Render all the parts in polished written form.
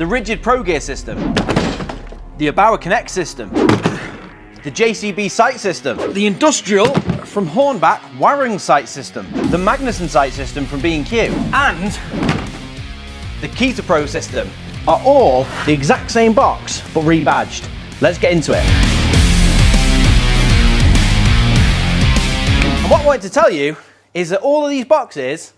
the RIDGID Pro Gear system, the ERBAUER Connect system, the JCB sight system, the industrial from Hornbach wiring sight system, the Magnuson sight system from B&Q, and the Keter Pro system are all the exact same box but rebadged. Let's get into it. And what I wanted to tell you is that all of these boxes,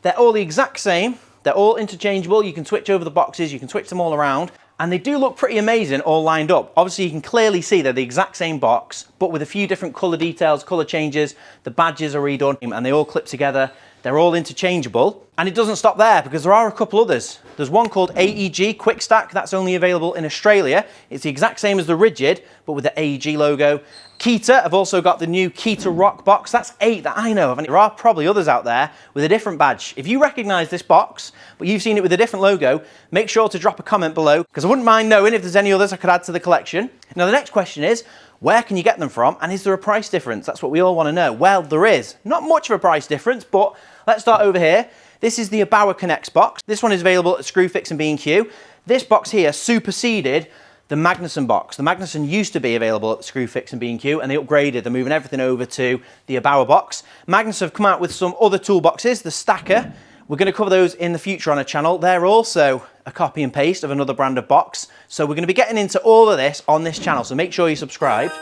they're all the exact same. They're all interchangeable. You can switch over the boxes, you can switch them all around, and they do look pretty amazing all lined up. Obviously you can clearly see they're the exact same box, but with a few different color details, color changes. The badges are redone and they all clip together. They're all interchangeable. And it doesn't stop there, because there are a couple others. There's one called AEG Quick Stack, that's only available in Australia. It's the exact same as the RIDGID, but with the AEG logo. Keter have also got the new Keter Rock box. That's 8 that I know of, and there are probably others out there with a different badge. If you recognize this box, but you've seen it with a different logo, make sure to drop a comment below, because I wouldn't mind knowing if there's any others I could add to the collection. Now the next question is, where can you get them from, and is there a price difference? That's what we all want to know. Well, there is. Not much of a price difference, but let's start over here. This is the ERBAUER Connect box. This one is available at Screwfix and B&Q. This box here superseded the Magnuson box. The Magnuson used to be available at Screwfix and B&Q, and they upgraded. They're moving everything over to the ERBAUER box. Magnuson have come out with some other toolboxes, the Stacker. We're going to cover those in the future on a channel. They're also a copy and paste of another brand of box. So we're going to be getting into all of this on this channel, so make sure you're subscribed.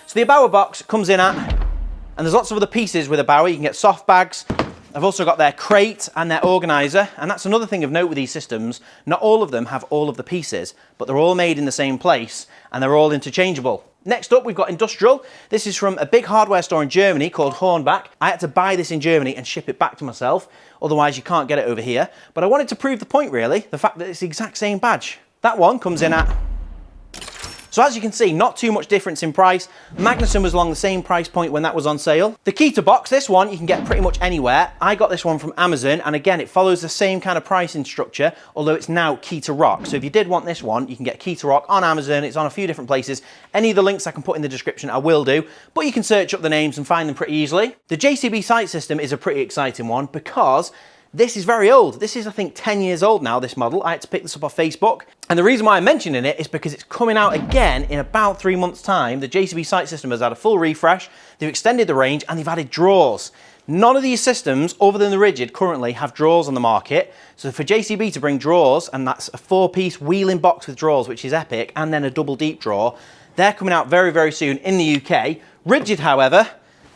So the ERBAUER box comes in at, and there's lots of other pieces with ERBAUER. You can get soft bags. I've also got their crate and their organizer, and that's another thing of note with these systems. Not all of them have all of the pieces, but they're all made in the same place and they're all interchangeable. Next up, we've got industrial. This is from a big hardware store in Germany called Hornbach. I had to buy this in Germany and ship it back to myself, otherwise you can't get it over here. But I wanted to prove the point really, the fact that it's the exact same badge. That one comes in at, so as you can see, not too much difference in price. Magnuson was along the same price point when that was on sale. The Keter box, this one you can get pretty much anywhere. I got this one from Amazon, and again, it follows the same kind of pricing structure, although it's now Keter Rock. So if you did want this one, you can get Keter Rock on Amazon. It's on a few different places. Any of the links I can put in the description, I will do, but you can search up the names and find them pretty easily. The JCB sight system is a pretty exciting one because this is very old. This is, I think, 10 years old now, this model. I had to pick this up off Facebook. And the reason why I'm mentioning it is because it's coming out again in about 3 months' time. The JCB sight system has had a full refresh. They've extended the range and they've added drawers. None of these systems, other than the RIDGID, currently have drawers on the market. So for JCB to bring drawers, and that's a 4-piece wheeling box with drawers, which is epic, and then a double deep drawer, they're coming out very, very soon in the UK. RIDGID, however,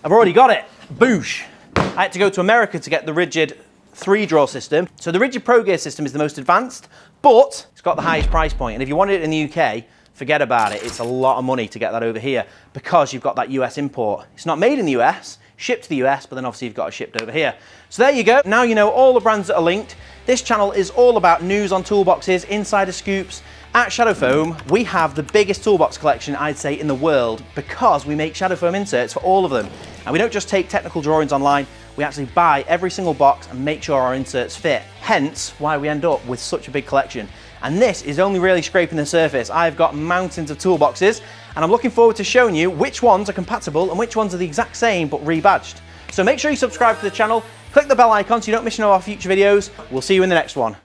I've already got it. Boosh. I had to go to America to get the RIDGID 3-drawer system. So the RIDGID Pro Gear system is the most advanced, but it's got the highest price point. And if you wanted it in the UK, forget about it. It's a lot of money to get that over here because you've got that US import. It's not made in the US, shipped to the US, but then obviously you've got it shipped over here. So there you go. Now you know all the brands that are linked. This channel is all about news on toolboxes, insider scoops. At Shadow Foam, we have the biggest toolbox collection, I'd say, in the world, because we make Shadow Foam inserts for all of them. And we don't just take technical drawings online, we actually buy every single box and make sure our inserts fit. Hence why we end up with such a big collection. And this is only really scraping the surface. I've got mountains of toolboxes, and I'm looking forward to showing you which ones are compatible and which ones are the exact same but rebadged. So make sure you subscribe to the channel, click the bell icon so you don't miss any of our future videos. We'll see you in the next one.